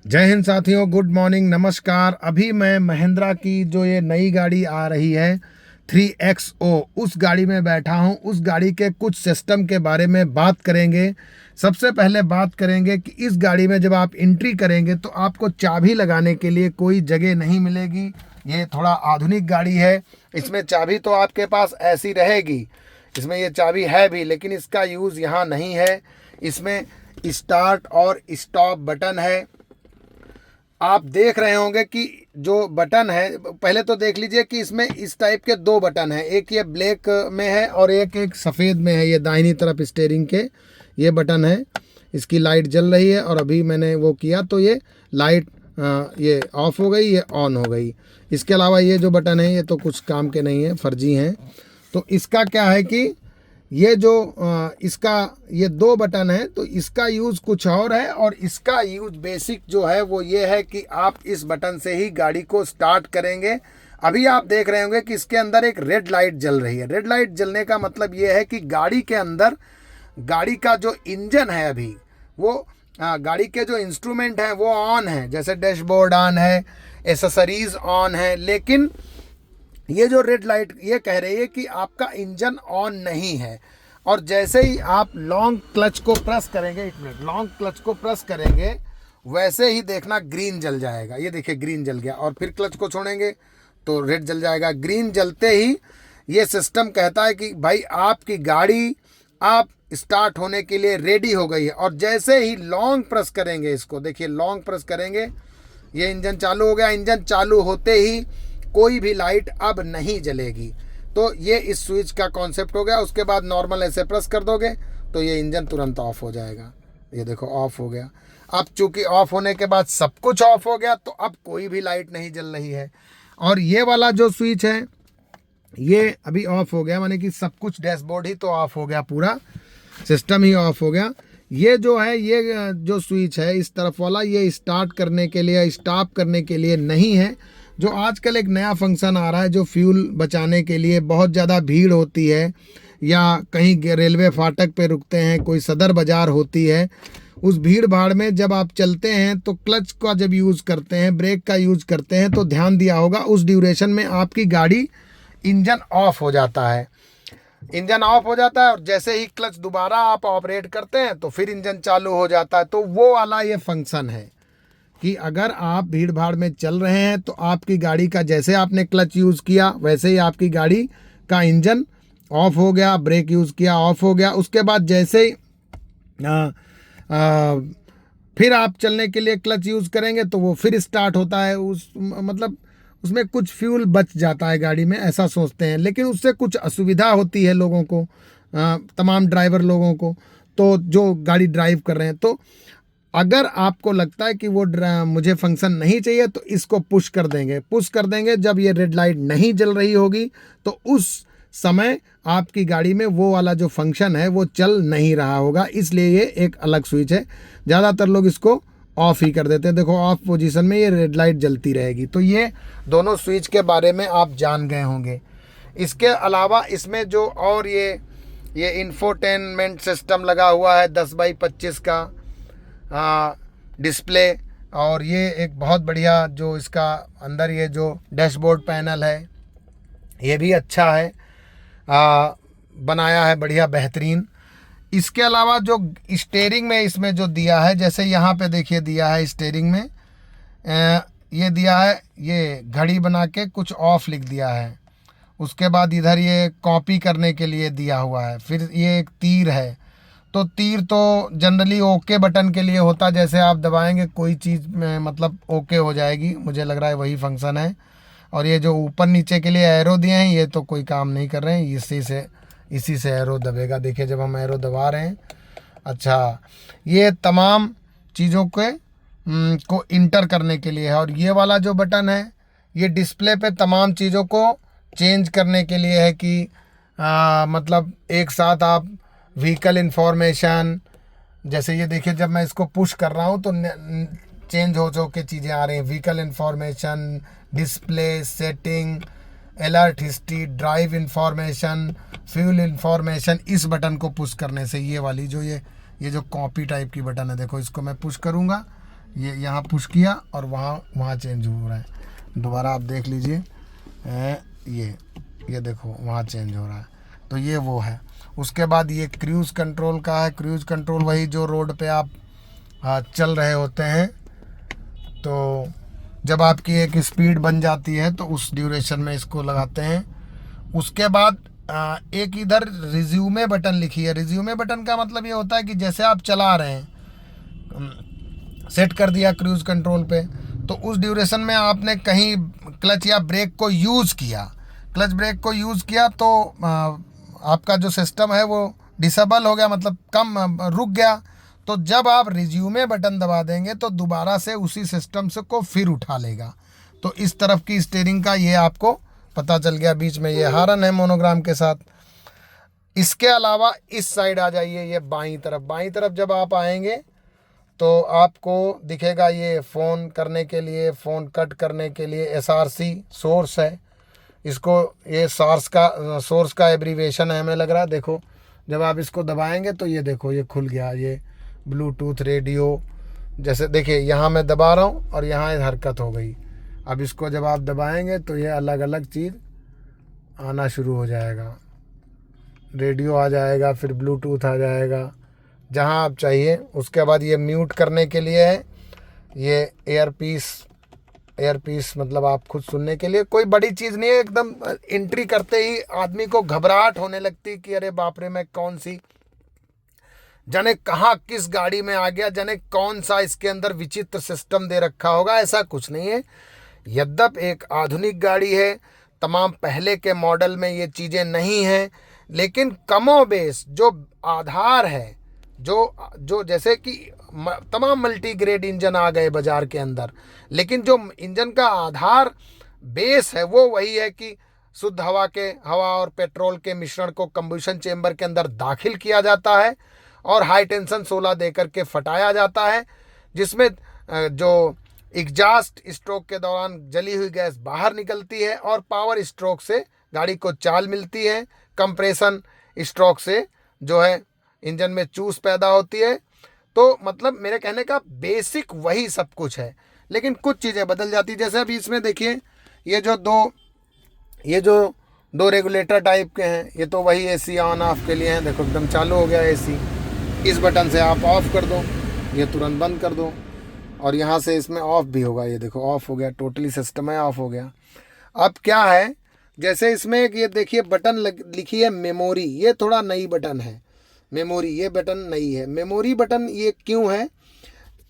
जय हिंद साथियों, good morning, नमस्कार। अभी मैं महिंद्रा की जो ये नई गाड़ी आ रही है 3XO, उस गाड़ी में बैठा हूँ। उस गाड़ी के कुछ सिस्टम के बारे में बात करेंगे। सबसे पहले बात करेंगे कि इस गाड़ी में जब आप एंट्री करेंगे तो आपको चाबी लगाने के लिए कोई जगह नहीं मिलेगी। ये थोड़ा आधुनिक गाड़ी है। इसमें चाबी तो आपके पास ऐसी रहेगी, इसमें ये चाबी है भी, लेकिन इसका यूज़ यहाँ नहीं है। इसमें स्टार्ट और स्टॉप बटन है। आप देख रहे होंगे कि जो बटन है, पहले तो देख लीजिए कि इसमें इस टाइप के दो बटन हैं। एक ये ब्लैक में है और एक सफ़ेद में है। ये दाहिनी तरफ स्टीयरिंग के ये बटन है। इसकी लाइट जल रही है और अभी मैंने वो किया तो ये लाइट ये ऑफ हो गई, ये ऑन हो गई। इसके अलावा ये जो बटन है ये तो कुछ काम के नहीं है, फर्जी हैं। तो इसका क्या है कि ये जो इसका ये दो बटन है, तो इसका यूज़ कुछ और है और इसका यूज़ बेसिक जो है वो ये है कि आप इस बटन से ही गाड़ी को स्टार्ट करेंगे। अभी आप देख रहे होंगे कि इसके अंदर एक रेड लाइट जल रही है। रेड लाइट जलने का मतलब ये है कि गाड़ी के अंदर गाड़ी का जो इंजन है अभी वो गाड़ी के जो इंस्ट्रूमेंट हैं वो ऑन है, जैसे डैशबोर्ड ऑन है, एसेसरीज ऑन है, लेकिन ये जो रेड लाइट ये कह रही है कि आपका इंजन ऑन नहीं है। और जैसे ही आप लॉन्ग क्लच को प्रेस करेंगे, एक मिनट, लॉन्ग क्लच को प्रेस करेंगे वैसे ही देखना ग्रीन जल जाएगा। ये देखिए ग्रीन जल गया। और फिर क्लच को छोड़ेंगे तो रेड जल जाएगा। ग्रीन जलते ही ये सिस्टम कहता है कि भाई आपकी गाड़ी आप स्टार्ट होने के लिए रेडी हो गई है। और जैसे ही लॉन्ग प्रेस करेंगे, इसको देखिए लॉन्ग प्रेस करेंगे, ये इंजन चालू हो गया। इंजन चालू होते ही कोई भी लाइट अब नहीं जलेगी। तो ये इस स्विच का कॉन्सेप्ट हो गया। उसके बाद नॉर्मल ऐसे प्रेस कर दोगे तो ये इंजन तुरंत ऑफ हो जाएगा। ये देखो ऑफ हो गया। अब चूंकि ऑफ होने के बाद सब कुछ ऑफ हो गया तो अब कोई भी लाइट नहीं जल रही है। और ये वाला जो स्विच है ये अभी ऑफ हो गया, माने कि सब कुछ डैशबोर्ड ही तो ऑफ हो गया, पूरा सिस्टम ही ऑफ हो गया। ये जो है ये जो स्विच है इस तरफ वाला, ये स्टार्ट करने के लिए, स्टॉप करने के लिए नहीं है। जो आजकल एक नया फंक्शन आ रहा है, जो फ्यूल बचाने के लिए, बहुत ज़्यादा भीड़ होती है या कहीं रेलवे फाटक पे रुकते हैं, कोई सदर बाज़ार होती है, उस भीड़ भाड़ में जब आप चलते हैं तो क्लच का जब यूज़ करते हैं, ब्रेक का यूज़ करते हैं, तो ध्यान दिया होगा उस ड्यूरेशन में आपकी गाड़ी इंजन ऑफ हो जाता है। इंजन ऑफ हो जाता है और जैसे ही क्लच दोबारा आप ऑपरेट करते हैं तो फिर इंजन चालू हो जाता है। तो वो वाला ये फंक्शन है कि अगर आप भीड़ भाड़ में चल रहे हैं तो आपकी गाड़ी का जैसे आपने क्लच यूज़ किया वैसे ही आपकी गाड़ी का इंजन ऑफ हो गया, ब्रेक यूज़ किया ऑफ हो गया। उसके बाद जैसे ही फिर आप चलने के लिए क्लच यूज़ करेंगे तो वो फिर स्टार्ट होता है। मतलब उसमें कुछ फ्यूल बच जाता है गाड़ी में, ऐसा सोचते हैं, लेकिन उससे कुछ असुविधा होती है लोगों को, तमाम ड्राइवर लोगों को, तो जो गाड़ी ड्राइव कर रहे हैं। तो अगर आपको लगता है कि वो मुझे फंक्शन नहीं चाहिए तो इसको पुश कर देंगे। जब ये रेड लाइट नहीं जल रही होगी तो उस समय आपकी गाड़ी में वो वाला जो फंक्शन है वो चल नहीं रहा होगा, इसलिए ये एक अलग स्विच है। ज़्यादातर लोग इसको ऑफ ही कर देते हैं। देखो ऑफ पोजीशन में ये रेड लाइट जलती रहेगी। तो ये दोनों स्विच के बारे में आप जान गए होंगे। इसके अलावा इसमें जो और ये इंफोटेनमेंट सिस्टम लगा हुआ है 10x25 का डिस्प्ले, और ये एक बहुत बढ़िया जो इसका अंदर ये जो डैशबोर्ड पैनल है ये भी अच्छा है, बनाया है बढ़िया, बेहतरीन। इसके अलावा जो स्टीयरिंग में इसमें जो दिया है, जैसे यहाँ पे देखिए दिया है स्टीयरिंग में, ये दिया है, ये घड़ी बना के कुछ ऑफ लिख दिया है। उसके बाद इधर ये कॉपी करने के लिए दिया हुआ है। फिर ये एक तीर है, तो तीर तो जनरली ओके बटन के लिए होता है, जैसे आप दबाएंगे कोई चीज़ में मतलब ओके हो जाएगी, मुझे लग रहा है वही फंक्शन है। और ये जो ऊपर नीचे के लिए एरो दिए हैं ये तो कोई काम नहीं कर रहे हैं, इसी से एरो दबेगा। देखिए जब हम एरो दबा रहे हैं, अच्छा ये तमाम चीज़ों के को इंटर करने के लिए है। और ये वाला जो बटन है ये डिस्प्ले पे तमाम चीज़ों को चेंज करने के लिए है कि मतलब एक साथ आप व्हीकल इन्फॉर्मेशन, जैसे ये देखिए जब मैं इसको पुश कर रहा हूँ तो चेंज हो के चीज़ें आ रही हैं। Vehicle information, display, setting, alert history, drive information, fuel information. इस बटन को पुश करने से ये वाली जो ये जो कॉपी टाइप की बटन है, देखो इसको मैं पुश करूँगा, ये यहाँ पुश किया और वहाँ चेंज हो रहा है। दोबारा आप देख लीजिए, ये देखो वहाँ चेंज हो रहा है। तो ये वो है। उसके बाद ये क्रूज़ कंट्रोल का है। क्रूज़ कंट्रोल वही जो रोड पे आप चल रहे होते हैं, तो जब आपकी एक स्पीड बन जाती है तो उस ड्यूरेशन में इसको लगाते हैं। उसके बाद एक इधर रिज्यूमे बटन लिखी है। रिज्यूमे बटन का मतलब ये होता है कि जैसे आप चला रहे हैं, सेट कर दिया क्रूज़ कंट्रोल पे, तो उस ड्यूरेशन में आपने कहीं क्लच या ब्रेक को यूज़ किया, क्लच ब्रेक को यूज़ किया तो आपका जो सिस्टम है वो डिसेबल हो गया, मतलब कम रुक गया। तो जब आप रिज्यूमे बटन दबा देंगे तो दोबारा से उसी सिस्टम से को फिर उठा लेगा। तो इस तरफ की स्टीयरिंग का ये आपको पता चल गया। बीच में ये हारन है मोनोग्राम के साथ। इसके अलावा इस साइड आ जाइए, ये बाईं तरफ जब आप आएंगे तो आपको दिखेगा ये फ़ोन करने के लिए, फ़ोन कट करने के लिए SRC सोर्स है। इसको ये सोर्स का एब्रीवेशन है हमें लग रहा है। देखो जब आप इसको दबाएंगे तो ये देखो ये खुल गया, ये ब्लूटूथ रेडियो। जैसे देखिए यहाँ मैं दबा रहा हूँ और यहाँ हरकत हो गई। अब इसको जब आप दबाएंगे तो ये अलग अलग चीज़ आना शुरू हो जाएगा। रेडियो आ जाएगा, फिर ब्लूटूथ आ जाएगा जहाँ आप चाहिए। उसके बाद ये म्यूट करने के लिए है, ये एयरपीस मतलब आप खुद सुनने के लिए। कोई बड़ी चीज़ नहीं है। एकदम एंट्री करते ही आदमी को घबराहट होने लगती कि अरे बाप रे, मैं कौन सी जाने कहाँ किस गाड़ी में आ गया, जाने कौन सा इसके अंदर विचित्र सिस्टम दे रखा होगा। ऐसा कुछ नहीं है। यद्यप एक आधुनिक गाड़ी है, तमाम पहले के मॉडल में ये चीज़ें नहीं हैं, लेकिन कमोबेश जो आधार है, जो जैसे कि तमाम मल्टी ग्रेड इंजन आ गए बाज़ार के अंदर, लेकिन जो इंजन का आधार बेस है वो वही है कि शुद्ध हवा और पेट्रोल के मिश्रण को कंबशन चेंबर के अंदर दाखिल किया जाता है और हाई टेंशन 16 देकर के फटाया जाता है, जिसमें जो एग्जॉस्ट स्ट्रोक के दौरान जली हुई गैस बाहर निकलती है और पावर स्ट्रोक से गाड़ी को चाल मिलती है। कंप्रेशन स्ट्रोक से जो है इंजन में चूस पैदा होती है। तो मतलब मेरे कहने का बेसिक वही सब कुछ है, लेकिन कुछ चीज़ें बदल जाती। जैसे अभी इसमें देखिए ये जो दो रेगुलेटर टाइप के हैं, ये तो वही AC ऑन ऑफ के लिए हैं। देखो एकदम चालू हो गया AC। इस बटन से आप ऑफ कर दो, ये तुरंत बंद कर दो, और यहाँ से इसमें ऑफ भी होगा। ये देखो ऑफ हो गया, टोटली सिस्टम है ऑफ हो गया। अब क्या है, जैसे इसमें एक ये देखिए बटन लिखी है मेमोरी, ये थोड़ा नई बटन है मेमोरी, ये बटन नई है। मेमोरी बटन ये क्यों है?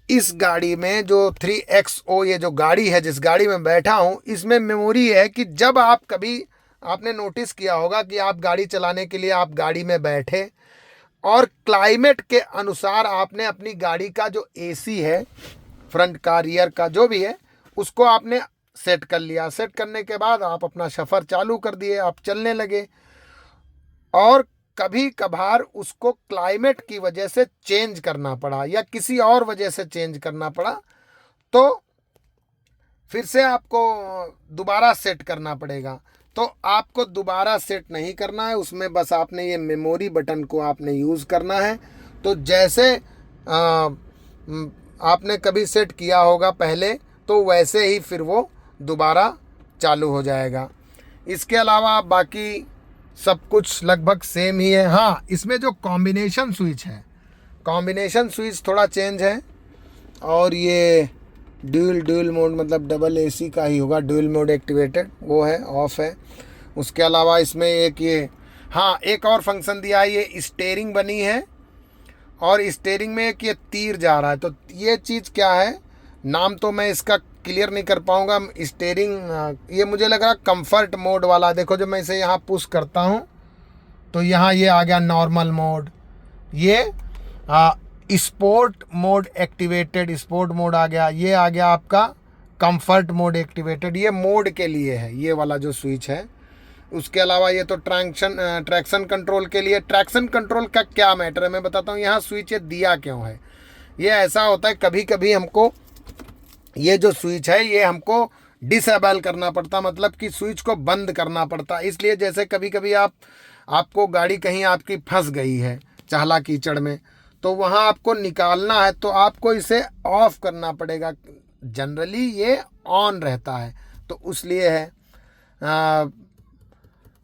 इस गाड़ी में जो 3XO ये जो गाड़ी है, जिस गाड़ी में बैठा हूँ, इसमें मेमोरी है कि जब आप कभी आपने नोटिस किया होगा कि आप गाड़ी चलाने के लिए आप गाड़ी में बैठे और क्लाइमेट के अनुसार आपने अपनी गाड़ी का जो AC है, फ्रंट का रियर का जो भी है, उसको आपने सेट कर लिया। सेट करने के बाद आप अपना सफ़र चालू कर दिए, आप चलने लगे, और कभी कभार उसको क्लाइमेट की वजह से चेंज करना पड़ा या किसी और वजह से चेंज करना पड़ा, तो फिर से आपको दोबारा सेट करना पड़ेगा। तो आपको दोबारा सेट नहीं करना है, उसमें बस आपने ये मेमोरी बटन को आपने यूज़ करना है। तो जैसे आपने कभी सेट किया होगा पहले, तो वैसे ही फिर वो दोबारा चालू हो जाएगा। इसके अलावा बाकी सब कुछ लगभग सेम ही है। हाँ, इसमें जो कॉम्बिनेशन स्विच है, कॉम्बिनेशन स्विच थोड़ा चेंज है, और ये ड्यूल मोड मतलब डबल AC का ही होगा। ड्यूल मोड एक्टिवेटेड वो है, ऑफ है। उसके अलावा इसमें एक ये हाँ एक और फंक्शन दिया है, ये स्टीयरिंग बनी है और स्टीयरिंग में एक ये तीर जा रहा है। तो ये चीज़ क्या है, नाम तो मैं इसका क्लियर नहीं कर पाऊँगा। स्टीयरिंग ये मुझे लग रहा कंफर्ट मोड वाला। देखो जब मैं इसे यहाँ पुश करता हूँ तो यहाँ ये आ गया नॉर्मल मोड, ये sport mode activated, sport mode आ गया। ये आ गया आपका कंफर्ट मोड एक्टिवेटेड, ये मोड के लिए है ये वाला जो स्विच है। उसके अलावा ये तो ट्रैक्शन कंट्रोल के लिए। ट्रैक्शन कंट्रोल का क्या मैटर है मैं बताता हूँ। यहाँ स्विच ये दिया क्यों है, ये ऐसा होता है कभी कभी हमको ये जो स्विच है ये हमको डिसेबल करना पड़ता, मतलब कि स्विच को बंद करना पड़ता। इसलिए जैसे कभी कभी आपको गाड़ी कहीं आपकी फंस गई है चाहला कीचड़ में, तो वहाँ आपको निकालना है तो आपको इसे ऑफ करना पड़ेगा। जनरली ये ऑन रहता है तो उसलिए है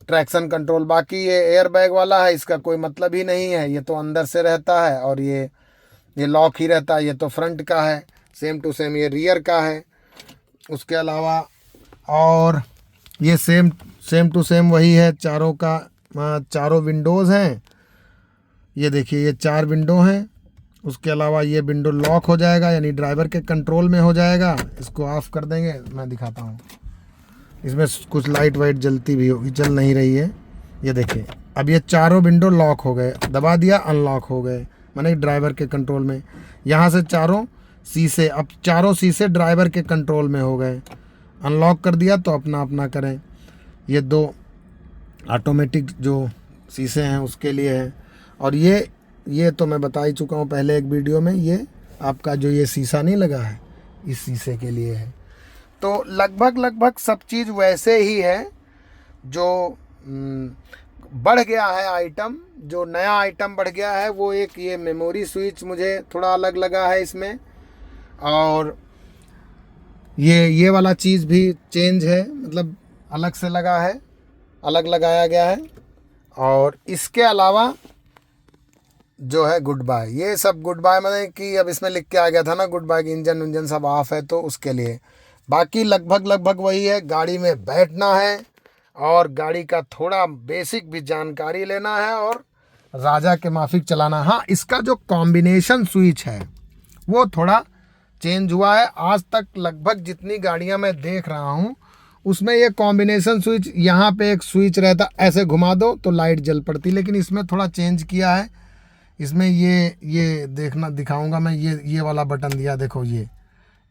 ट्रैक्शन कंट्रोल। बाकी ये एयर बैग वाला है, इसका कोई मतलब ही नहीं है, ये तो अंदर से रहता है और ये लॉक ही रहता है। ये तो फ्रंट का है, सेम टू सेम ये रियर का है। उसके अलावा और ये सेम टू सेम वही है, चारों का चारों विंडोज़ हैं। ये देखिए ये 4 विंडो हैं। उसके अलावा ये विंडो लॉक हो जाएगा, यानी ड्राइवर के कंट्रोल में हो जाएगा। इसको ऑफ कर देंगे, मैं दिखाता हूँ। इसमें कुछ लाइट वाइट जलती भी होगी, चल नहीं रही है। ये देखिए अब ये चारों विंडो लॉक हो गए, दबा दिया अनलॉक हो गए, माने ड्राइवर के कंट्रोल में। यहाँ से चारों शीशे, अब चारों शीशे ड्राइवर के कंट्रोल में हो गए। अनलॉक कर दिया तो अपना अपना करें। ये 2 ऑटोमेटिक जो शीशे हैं उसके लिए है। और ये तो मैं बता ही चुका हूँ पहले एक वीडियो में, ये आपका जो ये शीशा नहीं लगा है इस शीशे के लिए है। तो लगभग सब चीज़ वैसे ही है। जो बढ़ गया है आइटम, जो नया आइटम बढ़ गया है वो एक ये मेमोरी स्विच मुझे थोड़ा अलग लगा है इसमें। और ये वाला चीज़ भी चेंज है, मतलब अलग से लगा है, अलग लगाया गया है। और इसके अलावा जो है गुड बाय, ये सब गुड बाय मतलब कि अब इसमें लिख के आ गया था ना गुड बाय, इंजन उंजन सब ऑफ है तो उसके लिए। बाकी लगभग वही है। गाड़ी में बैठना है और गाड़ी का थोड़ा बेसिक भी जानकारी लेना है और राजा के माफिक चलाना। हाँ, इसका जो कॉम्बिनेशन स्विच है वो थोड़ा चेंज हुआ है। आज तक लगभग जितनी गाड़ियां मैं देख रहा हूँ उसमें ये कॉम्बिनेशन स्विच, यहाँ पे एक स्विच रहता, ऐसे घुमा दो तो लाइट जल पड़ती, लेकिन इसमें थोड़ा चेंज किया है। इसमें ये देखना दिखाऊंगा मैं, ये वाला बटन दिया, देखो ये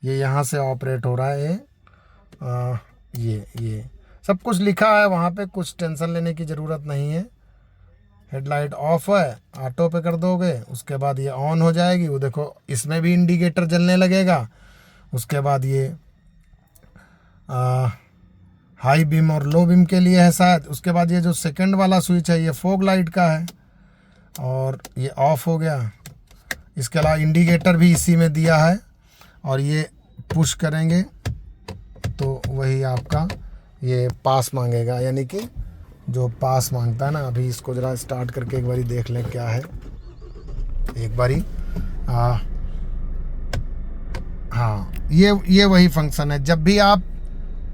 यहाँ से ऑपरेट हो रहा है। ये सब कुछ लिखा है वहाँ पे, कुछ टेंशन लेने की ज़रूरत नहीं है। हेडलाइट ऑफ है, ऑटो पे कर दोगे उसके बाद ये ऑन हो जाएगी। वो देखो इसमें भी इंडिकेटर जलने लगेगा। उसके बाद ये हाई बीम और लो बीम के लिए है शायद। उसके बाद ये जो सेकंड वाला स्विच है ये फॉग लाइट का है और ये ऑफ हो गया। इसके अलावा इंडिकेटर भी इसी में दिया है। और ये पुश करेंगे तो वही आपका ये पास मांगेगा, यानी कि जो पास मांगता है ना। अभी इसको ज़रा स्टार्ट करके एक बारी देख लें क्या है, एक बारी। हाँ, ये वही फंक्शन है। जब भी आप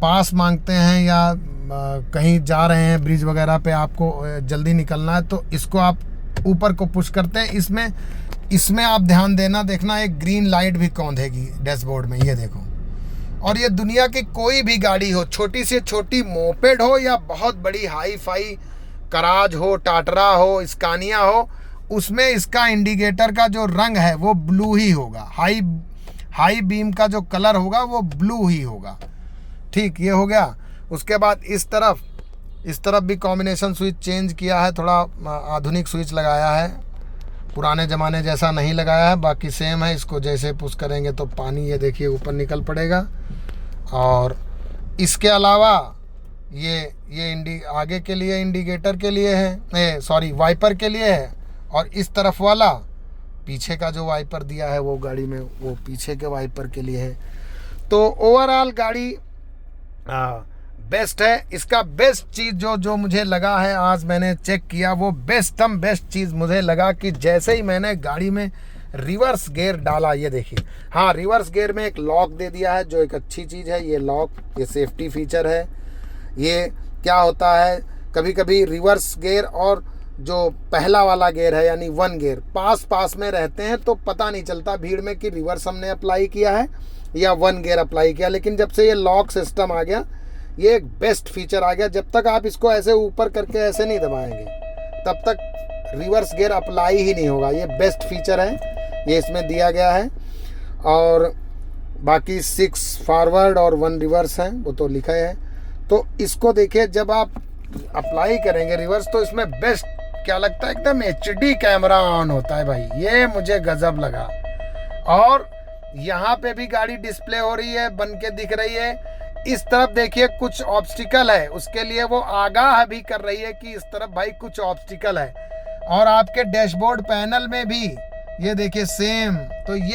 पास मांगते हैं या कहीं जा रहे हैं ब्रिज वगैरह पे, आपको जल्दी निकलना है तो इसको आप ऊपर को पुश करते हैं। इसमें आप ध्यान देना, देखना एक ग्रीन लाइट भी कौंधेगी डैशबोर्ड में, ये देखो। और ये दुनिया की कोई भी गाड़ी हो, छोटी से छोटी मोपेड हो या बहुत बड़ी हाई फाई कराज हो, टाटरा हो, स्कानिया हो, उसमें इसका इंडिकेटर का जो रंग है वो ब्लू ही होगा। हाई बीम का जो कलर होगा वो ब्लू ही होगा। ठीक, ये हो गया। उसके बाद इस तरफ भी कॉम्बिनेशन स्विच चेंज किया है, थोड़ा आधुनिक स्विच लगाया है, पुराने ज़माने जैसा नहीं लगाया है। बाकी सेम है। इसको जैसे पुश करेंगे तो पानी ये देखिए ऊपर निकल पड़ेगा। और इसके अलावा ये आगे के लिए इंडिकेटर के लिए है, सॉरी वाइपर के लिए है। और इस तरफ वाला पीछे का जो वाइपर दिया है वो गाड़ी में वो पीछे के वाइपर के लिए है। तो ओवरऑल गाड़ी बेस्ट है। इसका बेस्ट चीज़ जो मुझे लगा है, आज मैंने चेक किया, वो बेस्ट चीज़ मुझे लगा कि जैसे ही मैंने गाड़ी में रिवर्स गियर डाला, ये देखिए, हाँ, रिवर्स गियर में एक लॉक दे दिया है जो एक अच्छी चीज़ है। ये लॉक, ये सेफ्टी फीचर है। ये क्या होता है, कभी कभी रिवर्स गियर और जो पहला वाला गियर है यानी 1 गियर पास में रहते हैं तो पता नहीं चलता भीड़ में कि रिवर्स हमने अप्लाई किया है या 1 गियर अप्लाई किया। लेकिन जब से ये लॉक सिस्टम आ गया, ये एक बेस्ट फीचर आ गया। जब तक आप इसको ऐसे ऊपर करके ऐसे नहीं दबाएंगे तब तक रिवर्स गियर अप्लाई ही नहीं होगा। ये बेस्ट फीचर है, ये इसमें दिया गया है। और बाकी 6 फॉरवर्ड और 1 रिवर्स है, वो तो लिखा है। तो इसको देखिए, जब आप अप्लाई करेंगे रिवर्स तो इसमें बेस्ट क्या लगता है, एकदम HD कैमरा ऑन होता है भाई। ये मुझे गजब लगा। और यहाँ पे भी गाड़ी डिस्प्ले हो रही है, बन के दिख रही है। इस तरफ देखिए कुछ ऑब्स्टिकल है, उसके लिए वो आगाह भी कर रही है कि इस तरफ भाई कुछ ऑब्स्टिकल है। और आपके डैशबोर्ड पैनल में भी ये देखिए सेम। तो ये